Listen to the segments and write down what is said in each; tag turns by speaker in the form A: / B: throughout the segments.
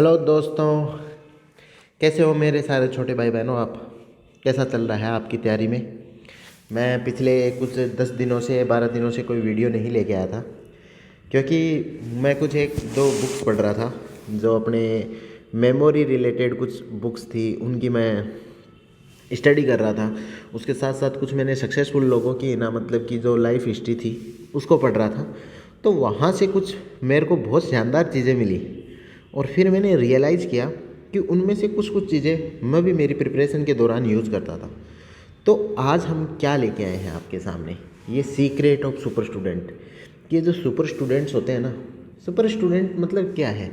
A: Hello दोस्तों, कैसे हो मेरे सारे छोटे भाई बहनों। आप कैसा चल रहा है आपकी तैयारी में। मैं पिछले कुछ 10 दिनों से 12 दिनों से कोई वीडियो नहीं लेके आया था, क्योंकि मैं कुछ एक दो बुक्स पढ़ रहा था जो अपने मेमोरी रिलेटेड कुछ बुक्स थी, उनकी मैं स्टडी कर रहा था। उसके साथ साथ कुछ मैंने सक्सेसफुल लोगों की ना मतलब कि जो लाइफ हिस्ट्री थी उसको पढ़ रहा था। तो वहाँ से कुछ मेरे को बहुत शानदार चीज़ें मिली और फिर मैंने रियलाइज़ किया कि उनमें से कुछ कुछ चीज़ें मैं भी मेरी प्रिपरेशन के दौरान यूज़ करता था। तो आज हम क्या लेके आए हैं आपके सामने, ये सीक्रेट ऑफ सुपर स्टूडेंट। ये जो सुपर स्टूडेंट्स होते हैं ना, सुपर स्टूडेंट मतलब क्या है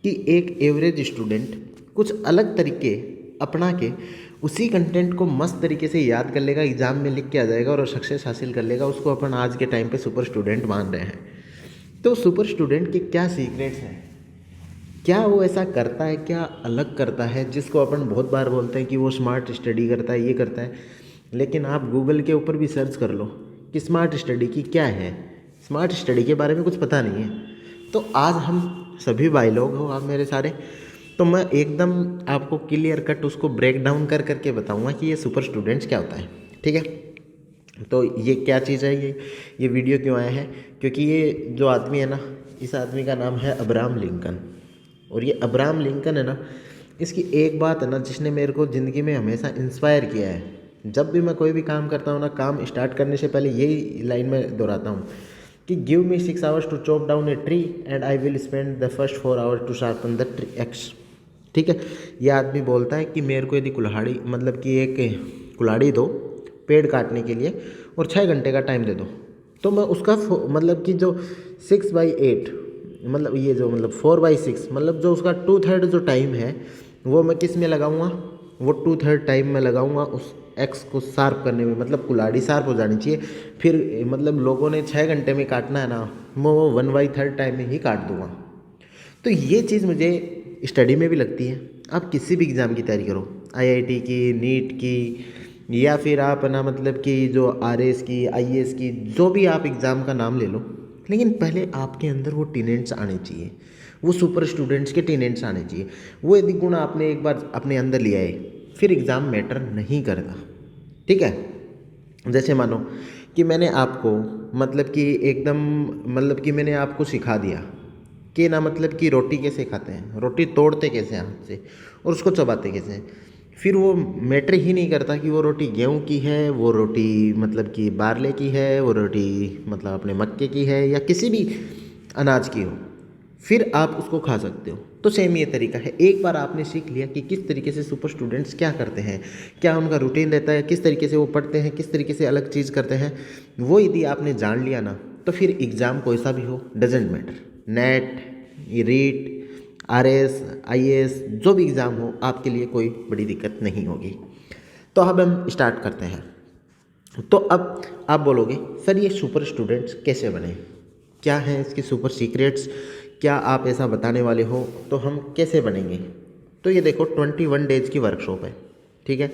A: कि एक एवरेज स्टूडेंट कुछ अलग तरीके अपना के उसी कंटेंट को मस्त तरीके से याद कर लेगा, एग्ज़ाम में लिख के आ जाएगा और सक्सेस हासिल कर लेगा। उसको अपन आज के टाइम पे सुपर स्टूडेंट मान रहे हैं। तो सुपर स्टूडेंट के क्या सीक्रेट्स हैं, क्या वो ऐसा करता है, क्या अलग करता है, जिसको अपन बहुत बार बोलते हैं कि वो स्मार्ट स्टडी करता है, ये करता है। लेकिन आप गूगल के ऊपर भी सर्च कर लो कि स्मार्ट स्टडी की क्या है, स्मार्ट स्टडी के बारे में कुछ पता नहीं है। तो आज हम सभी भाई लोग हो आप मेरे सारे, तो मैं एकदम आपको क्लियर कट उसको ब्रेक डाउन कर करके बताऊंगा कि ये सुपर स्टूडेंट्स क्या होता है। ठीक है, तो ये क्या चीज़ है, ये वीडियो क्यों आया है, क्योंकि ये जो आदमी है ना, इस आदमी का नाम है अब्राहम लिंकन। और ये अब्राहम लिंकन है ना, इसकी एक बात है ना जिसने मेरे को ज़िंदगी में हमेशा इंस्पायर किया है। जब भी मैं कोई भी काम करता हूँ ना, काम स्टार्ट करने से पहले यही लाइन में दोहराता हूँ कि give me 6 hours to chop down a tree and I will spend the first 4 hours to sharpen the tree axe. ठीक है, ये आदमी बोलता है कि मेरे को यदि कुल्हाड़ी मतलब कि एक कुल्हाड़ी दो पेड़ काटने के लिए और 6 घंटे का टाइम दे दो, तो मैं उसका मतलब कि जो 6/8 मतलब ये जो मतलब 4/6 मतलब जो उसका 2/3 जो टाइम है वो मैं किस में लगाऊंगा, वो 2/3 टाइम में लगाऊंगा उस एक्स को शार्प करने में। मतलब कुल्हाड़ी शार्प हो जानी चाहिए। फिर मतलब लोगों ने 6 घंटे में काटना है ना, मैं वो 1/3 टाइम में ही काट दूंगा। तो ये चीज़ मुझे स्टडी में भी लगती है। आप किसी भी एग्ज़ाम की तैयारी करो, आईआईटी की, नीट की, या फिर आप ना मतलब कि जो आरएस की, आईएएस की, जो भी आप एग्ज़ाम का नाम ले लो, लेकिन पहले आपके अंदर वो टेलेंट्स आने चाहिए, वो सुपर स्टूडेंट्स के टेलेंट्स आने चाहिए। वो यदि गुण आपने एक बार अपने अंदर लिया है, फिर एग्ज़ाम मैटर नहीं करता। ठीक है, जैसे मानो कि मैंने आपको मतलब कि एकदम मतलब कि मैंने आपको सिखा दिया कि ना मतलब कि रोटी कैसे खाते हैं, रोटी तोड़ते कैसे हैं हाथ से और उसको चबाते कैसे हैं। फिर वो मैटर ही नहीं करता कि वो रोटी गेहूं की है, वो रोटी मतलब कि बारले की है, वो रोटी मतलब अपने मक्के की है या किसी भी अनाज की हो, फिर आप उसको खा सकते हो। तो सेम ये तरीका है। एक बार आपने सीख लिया कि किस तरीके से सुपर स्टूडेंट्स क्या करते हैं, क्या उनका रूटीन रहता है, किस तरीके से वो पढ़ते हैं, किस तरीके से अलग चीज़ करते हैं, वो यदि आपने जान लिया ना, तो फिर एग्ज़ाम कोई सा भी हो doesn't matter. NET, REET, RS, IAS, जो भी एग्ज़ाम हो आपके लिए कोई बड़ी दिक्कत नहीं होगी। तो अब हम स्टार्ट करते हैं। तो अब आप बोलोगे सर ये सुपर स्टूडेंट्स कैसे बने, क्या हैं इसकी सुपर सीक्रेट्स, क्या आप ऐसा बताने वाले हो, तो हम कैसे बनेंगे। तो ये देखो 21 डेज की वर्कशॉप है। ठीक है,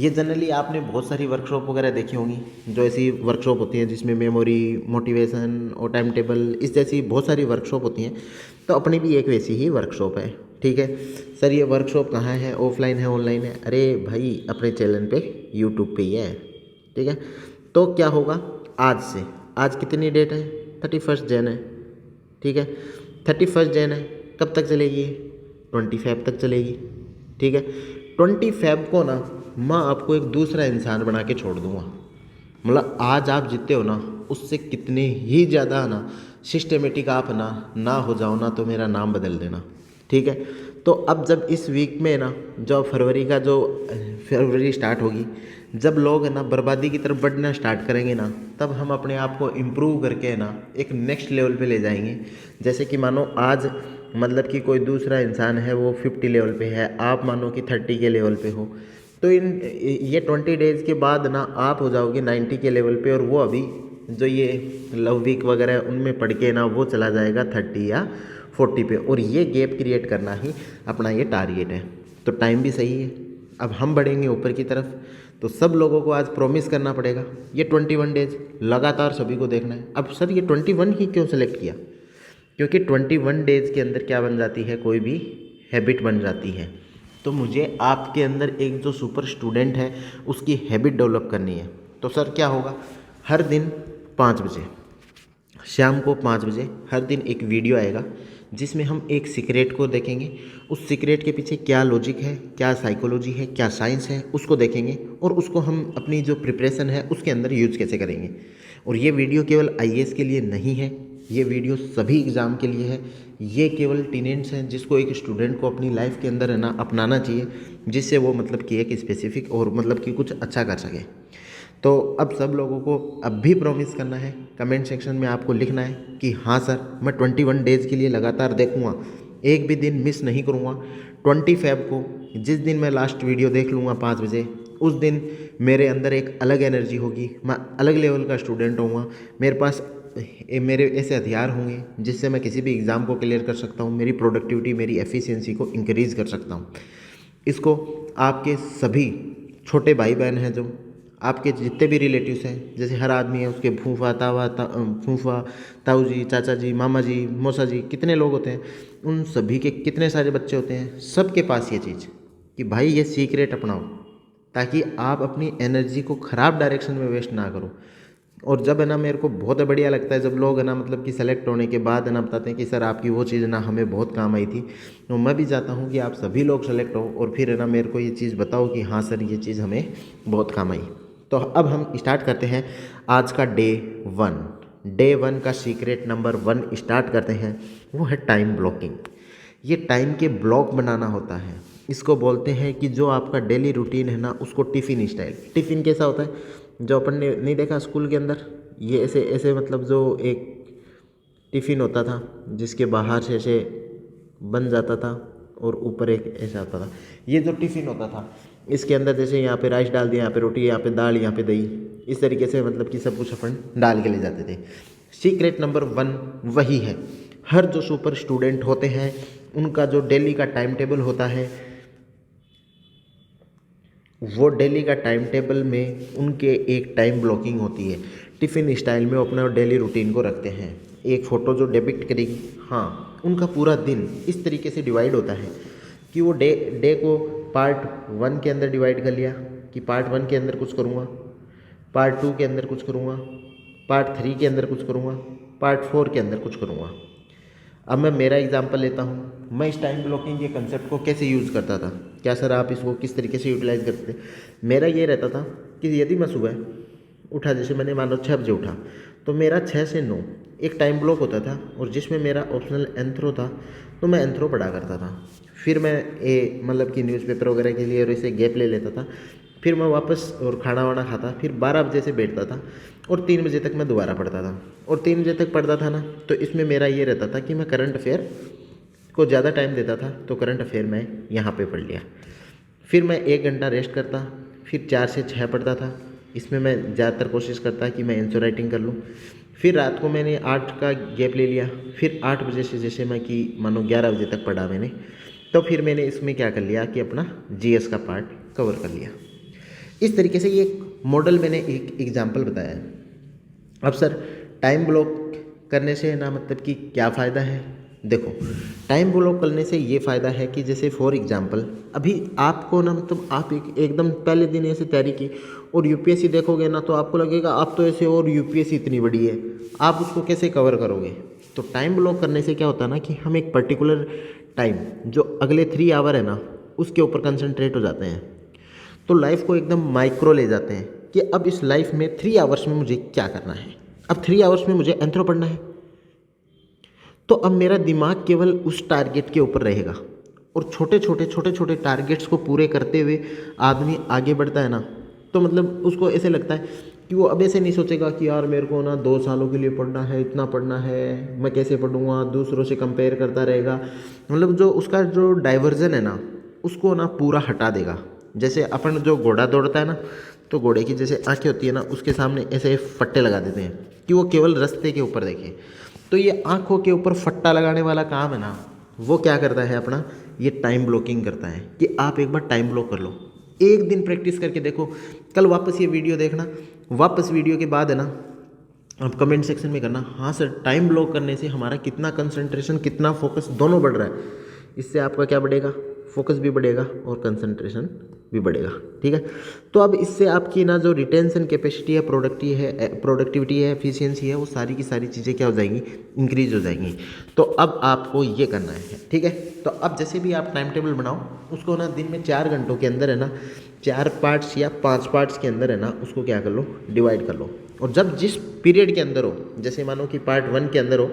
A: ये जनरली आपने बहुत सारी वर्कशॉप वगैरह देखी होंगी, जो ऐसी वर्कशॉप होती हैं जिसमें मेमोरी, मोटिवेशन और टाइम टेबल, इस जैसी बहुत सारी वर्कशॉप होती हैं। तो अपनी भी एक वैसी ही वर्कशॉप है। ठीक है, सर ये वर्कशॉप कहाँ है, ऑफलाइन है ऑनलाइन है, अरे भाई अपने चैनल पे यूट्यूब पे ही है। ठीक है, तो क्या होगा आज से, आज कितनी डेट है, 31 जन है। ठीक है, 31 जन है, कब तक चलेगी, 25 तक चलेगी। ठीक है, 25 को ना मैं आपको एक दूसरा इंसान बना के छोड़ दूंगा। मतलब आज आप जीते हो ना, उससे कितने ही ज़्यादा ना सिस्टमेटिक आप ना हो जाओ ना, तो मेरा नाम बदल देना। ठीक है, तो अब जब इस वीक में ना जो फरवरी स्टार्ट होगी, जब लोग है ना बर्बादी की तरफ बढ़ना स्टार्ट करेंगे ना, तब हम अपने आप को इम्प्रूव करके ना एक नेक्स्ट लेवल पे ले जाएंगे। जैसे कि मानो आज मतलब कि कोई दूसरा इंसान है वो 50 लेवल पे है, आप मानो कि 30 के लेवल पे हो, तो ये 20 डेज़ के बाद ना आप हो जाओगे 90 के लेवल पे, और वो अभी जो ये लव वीक वगैरह उनमें पढ़ के ना वो चला जाएगा 30 या 40 पे। और ये गैप क्रिएट करना ही अपना ये टारगेट है। तो टाइम भी सही है, अब हम बढ़ेंगे ऊपर की तरफ। तो सब लोगों को आज प्रॉमिस करना पड़ेगा, ये 21 डेज लगातार सभी को देखना है। अब सर ये 21 ही क्यों सेलेक्ट किया, क्योंकि 21 डेज़ के अंदर क्या बन जाती है, कोई भी हैबिट बन जाती है। तो मुझे आपके अंदर एक जो सुपर स्टूडेंट है उसकी हैबिट डेवलप करनी है। तो सर क्या होगा, हर दिन 5 बजे, शाम को 5 बजे हर दिन एक वीडियो आएगा जिसमें हम एक सीक्रेट को देखेंगे। उस सीक्रेट के पीछे क्या लॉजिक है, क्या साइकोलॉजी है, क्या साइंस है, उसको देखेंगे और उसको हम अपनी जो प्रिपरेशन है उसके अंदर यूज़ कैसे करेंगे। और ये वीडियो केवल आईएएस के लिए नहीं है, ये वीडियो सभी एग्ज़ाम के लिए है। ये केवल टीनेज हैं जिसको एक स्टूडेंट को अपनी लाइफ के अंदर है ना अपनाना चाहिए, जिससे वो मतलब कि एक स्पेसिफिक और मतलब कि कुछ अच्छा कर सके। तो अब सब लोगों को अब भी प्रॉमिस करना है, कमेंट सेक्शन में आपको लिखना है कि हाँ सर मैं 21 डेज़ के लिए लगातार देखूँगा, एक भी दिन मिस नहीं करूँगा। 20 फेब को जिस दिन मैं लास्ट वीडियो देख लूँगा 5 बजे, उस दिन मेरे अंदर एक अलग एनर्जी होगी, मैं अलग लेवल का स्टूडेंट होऊंगा। मेरे पास मेरे ऐसे हथियार होंगे जिससे मैं किसी भी एग्ज़ाम को क्लियर कर सकता हूँ, मेरी प्रोडक्टिविटी, मेरी एफिशिएंसी को इंक्रीज़ कर सकता हूँ। इसको आपके सभी छोटे भाई बहन हैं, जो आपके जितने भी रिलेटिव्स हैं, जैसे हर आदमी है उसके फूफा फूफा ताऊ जी, चाचा जी, मामा जी, मौसा जी, कितने लोग होते हैं, उन सभी के कितने सारे बच्चे होते हैं, सबके पास ये चीज़ कि भाई ये सीक्रेट अपनाओ ताकि आप अपनी एनर्जी को ख़राब डायरेक्शन में वेस्ट ना करो। और जब है ना मेरे को बहुत बढ़िया लगता है जब लोग है ना मतलब कि सेलेक्ट होने के बाद है ना बताते हैं कि सर आपकी वो चीज़ ना हमें बहुत काम आई थी। तो मैं भी चाहता हूँ कि आप सभी लोग सेलेक्ट हो और फिर है ना मेरे को ये चीज़ बताओ कि हाँ सर ये चीज़ हमें बहुत काम आई। तो अब हम स्टार्ट करते हैं आज का डे वन का सीक्रेट नंबर 1 स्टार्ट करते हैं। वो है टाइम ब्लॉकिंग। ये टाइम के ब्लॉक बनाना होता है। इसको बोलते हैं कि जो आपका डेली रूटीन है ना उसको टिफ़िन स्टाइल। टिफ़िन कैसा होता है, जो अपन ने नहीं देखा स्कूल के अंदर, ये ऐसे ऐसे मतलब जो एक टिफ़िन होता था जिसके बाहर से ऐसे बन जाता था और ऊपर एक ऐसा होता था। ये जो टिफ़िन होता था इसके अंदर जैसे यहाँ पे राइस डाल दिया, यहाँ पे रोटी, यहाँ पे दाल, यहाँ पे दही, इस तरीके से मतलब कि सब कुछ अपन डाल के ले जाते थे। सीक्रेट नंबर 1 वही है। हर जो सुपर स्टूडेंट होते हैं उनका जो डेली का टाइम टेबल होता है, वो डेली का टाइम टेबल में उनके एक टाइम ब्लॉकिंग होती है। टिफ़िन स्टाइल में वो अपना डेली रूटीन को रखते हैं। एक फ़ोटो जो डिपिक्ट करेगी, हाँ उनका पूरा दिन इस तरीके से डिवाइड होता है कि वो डे को पार्ट 1 के अंदर डिवाइड कर लिया कि पार्ट 1 के अंदर कुछ करूँगा, पार्ट 2 के अंदर कुछ करूँगा, पार्ट 3 के अंदर कुछ करूँगा, पार्ट 4 के अंदर कुछ करूँगा। अब मैं मेरा एग्जांपल लेता हूँ, मैं इस टाइम ब्लॉकिंग के कंसेप्ट को कैसे यूज़ करता था। क्या सर आप इसको किस तरीके से यूटिलाइज़ करते थे। मेरा ये रहता था कि यदि मैं सुबह उठा, जैसे मैंने मान लो 6 बजे उठा, तो मेरा 6 से 9 एक टाइम ब्लॉक होता था और जिसमें मेरा ऑप्शनल एंथ्रो था, तो मैं एंथ्रो पढ़ा करता था। फिर मैं मतलब कि न्यूज़पेपर वगैरह के लिए और इसे गैप ले लेता था। फिर मैं वापस और खाना वाना खाता, फिर 12 बजे से बैठता था और 3 बजे तक मैं दोबारा पढ़ता था। और 3 बजे तक पढ़ता था ना, तो इसमें मेरा ये रहता था कि मैं करंट अफेयर को ज़्यादा टाइम देता था, तो करंट अफेयर मैं यहाँ पे पढ़ लिया। फिर मैं 1 घंटा रेस्ट करता, फिर 4 से 6 पढ़ता था। इसमें मैं ज़्यादातर कोशिश करता कि मैं आंसर राइटिंग कर लूँ। फिर रात को मैंने 8 का गैप ले लिया, फिर 8 बजे से जैसे मैं कि मानो 11 बजे तक पढ़ा मैंने, तो फिर मैंने इसमें क्या कर लिया कि अपना जीएस का पार्ट कवर कर लिया। इस तरीके से ये मॉडल मैंने एक एग्जाम्पल बताया है। अब सर टाइम ब्लॉक करने से ना मतलब कि क्या फ़ायदा है। देखो टाइम ब्लॉक करने से ये फ़ायदा है कि जैसे फॉर एग्जांपल अभी आपको ना मतलब आप एकदम पहले दिन ऐसे तैयारी की और यूपीएससी देखोगे ना, तो आपको लगेगा आप तो ऐसे और यूपीएससी इतनी बड़ी है, आप उसको कैसे कवर करोगे। तो टाइम ब्लॉक करने से क्या होता है ना कि हम एक पर्टिकुलर टाइम जो अगले 3 आवर है ना उसके ऊपर कंसंट्रेट हो जाते हैं। तो लाइफ को एकदम माइक्रो ले जाते हैं कि अब इस लाइफ में 3 आवर्स में मुझे क्या करना है। अब 3 आवर्स में मुझे एंथ्रो पढ़ना है, तो अब मेरा दिमाग केवल उस टारगेट के ऊपर रहेगा और छोटे छोटे टारगेट्स को पूरे करते हुए आदमी आगे बढ़ता है ना, तो मतलब उसको ऐसे लगता है कि वो अब ऐसे नहीं सोचेगा कि यार मेरे को ना 2 सालों के लिए पढ़ना है, इतना पढ़ना है, मैं कैसे पढ़ूंगा, दूसरों से कंपेयर करता रहेगा। मतलब जो उसका जो डाइवर्जन है ना उसको ना पूरा हटा देगा। जैसे अपन जो घोड़ा दौड़ता है ना, तो घोड़े की जैसे आंखें होती है ना, उसके सामने ऐसे फट्टे लगा देते हैं कि वो केवल रास्ते के ऊपर देखे। तो ये आंखों के ऊपर फट्टा लगाने वाला काम है ना, वो क्या करता है अपना, ये टाइम ब्लॉकिंग करता है कि आप एक बार टाइम ब्लॉक कर लो। एक दिन प्रैक्टिस करके देखो, कल वापस ये वीडियो देखना, वापस वीडियो के बाद है ना आप कमेंट सेक्शन में करना, हाँ सर टाइम ब्लॉक करने से हमारा कितना कंसंट्रेशन, कितना फोकस दोनों बढ़ रहा है। इससे आपका क्या बढ़ेगा, फोकस भी बढ़ेगा और कंसंट्रेशन भी बढ़ेगा। ठीक है, तो अब इससे आपकी ना जो रिटेंशन कैपेसिटी है, प्रोडक्टिविटी है, एफिशिएंसी है, वो सारी की सारी चीज़ें क्या हो जाएंगी, इंक्रीज हो जाएंगी। तो अब आपको ये करना है। ठीक है, तो अब जैसे भी आप टाइम टेबल बनाओ, उसको ना दिन में 4 घंटों के अंदर है ना 4 पार्ट्स या 5 पार्ट्स के अंदर है ना उसको क्या कर लो, डिवाइड कर लो। और जब जिस पीरियड के अंदर हो, जैसे मानो कि पार्ट 1 के अंदर हो,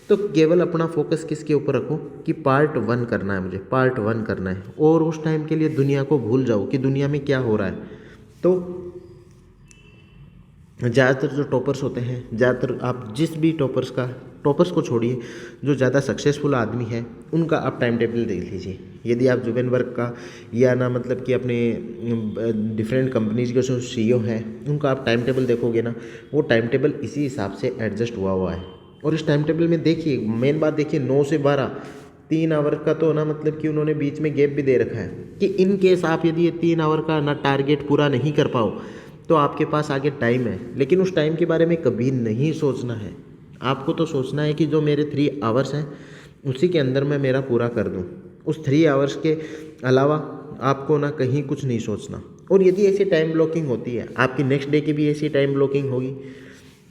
A: तो केवल अपना फोकस किसके ऊपर रखो कि पार्ट 1 करना है, मुझे पार्ट 1 करना है। और उस टाइम के लिए दुनिया को भूल जाओ कि दुनिया में क्या हो रहा है। तो ज़्यादातर जो टॉपर्स होते हैं, ज़्यादातर आप जिस भी टॉपर्स को छोड़िए, जो ज़्यादा सक्सेसफुल आदमी है उनका आप टाइम टेबल देख लीजिए। यदि आप जुबेनबर्ग का या ना मतलब कि अपने डिफरेंट कंपनीज के जो CEO हैं उनका आप टाइम टेबल देखोगे ना, वो टाइम टेबल इसी हिसाब से एडजस्ट हुआ है। और इस टाइम टेबल में देखिए, मेन बात देखिए, 9 से 12 3 आवर का तो ना मतलब कि उन्होंने बीच में गैप भी दे रखा है कि इन केस आप यदि ये 3 आवर का ना टारगेट पूरा नहीं कर पाओ तो आपके पास आगे टाइम है। लेकिन उस टाइम के बारे में कभी नहीं सोचना है। आपको तो सोचना है कि जो मेरे 3 आवर्स हैं उसी के अंदर मैं मेरा पूरा कर दूं। उस 3 आवर्स के अलावा आपको ना कहीं कुछ नहीं सोचना। और यदि ऐसी टाइम ब्लॉकिंग होती है, आपकी नेक्स्ट डे की भी ऐसी टाइम ब्लॉकिंग होगी।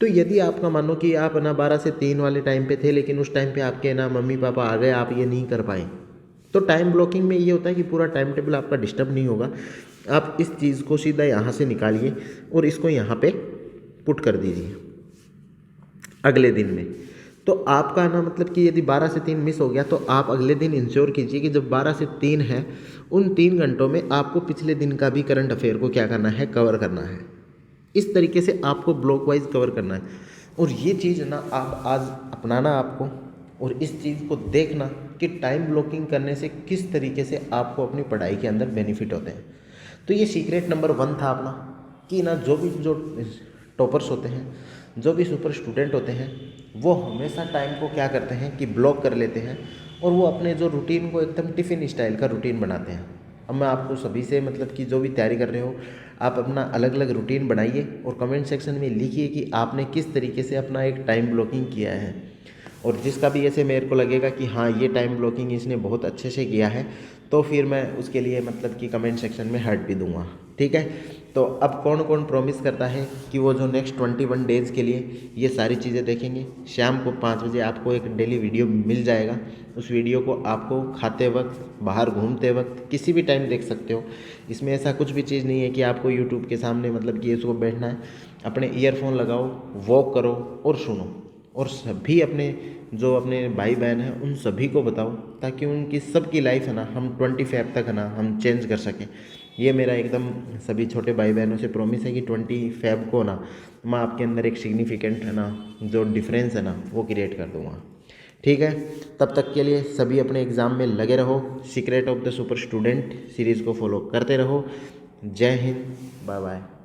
A: तो यदि आपका मानो कि आप ना 12 से 3 वाले टाइम पे थे, लेकिन उस टाइम पे आपके ना मम्मी पापा आ गए, आप ये नहीं कर पाए, तो टाइम ब्लॉकिंग में ये होता है कि पूरा टाइम टेबल आपका डिस्टर्ब नहीं होगा। आप इस चीज़ को सीधा यहाँ से निकालिए और इसको यहाँ पे पुट कर दीजिए अगले दिन में। तो आपका ना मतलब कि यदि 12 से 3 मिस हो गया तो आप अगले दिन इंश्योर कीजिए कि जब 12 से 3 है, उन 3 घंटों में आपको पिछले दिन का भी करंट अफेयर को क्या करना है, कवर करना है। इस तरीके से आपको ब्लॉक वाइज कवर करना है। और ये चीज़ ना आप आज अपनाना आपको, और इस चीज़ को देखना कि टाइम ब्लॉकिंग करने से किस तरीके से आपको अपनी पढ़ाई के अंदर बेनिफिट होते हैं। तो ये सीक्रेट नंबर 1 था अपना कि ना जो टॉपर्स होते हैं, जो भी सुपर स्टूडेंट होते हैं, वो हमेशा टाइम को क्या करते हैं कि ब्लॉक कर लेते हैं और वो अपने जो रूटीन को एकदम टिफ़िन स्टाइल का रूटीन बनाते हैं। अब मैं आपको सभी से मतलब कि जो भी तैयारी कर रहे हो, आप अपना अलग अलग रूटीन बनाइए और कमेंट सेक्शन में लिखिए कि आपने किस तरीके से अपना एक टाइम ब्लॉकिंग किया है। और जिसका भी ऐसे मेरे को लगेगा कि हाँ ये टाइम ब्लॉकिंग इसने बहुत अच्छे से किया है, तो फिर मैं उसके लिए मतलब कि कमेंट सेक्शन में हार्ट भी दूंगा। ठीक है, तो अब कौन कौन प्रॉमिस करता है कि वो जो नेक्स्ट 21 डेज़ के लिए ये सारी चीज़ें देखेंगे। शाम को 5 बजे आपको एक डेली वीडियो मिल जाएगा। उस वीडियो को आपको खाते वक्त, बाहर घूमते वक्त, किसी भी टाइम देख सकते हो। इसमें ऐसा कुछ भी चीज़ नहीं है कि आपको यूट्यूब के सामने मतलब कि इसको बैठना है। अपने ईयरफोन लगाओ, वॉक करो और सुनो। और सभी अपने जो अपने भाई बहन हैं उन सभी को बताओ, ताकि उनकी सबकी लाइफ है ना हम 25 तक है ना हम चेंज कर सकें। ये मेरा एकदम सभी छोटे भाई बहनों से प्रॉमिस है कि 25 को ना मैं आपके अंदर एक सिग्निफिकेंट है ना जो डिफरेंस है ना वो क्रिएट कर दूँगा। ठीक है, तब तक के लिए सभी अपने एग्ज़ाम में लगे रहो। Secret of the super student series को फॉलो करते रहो। जय हिंद, बाय बाय।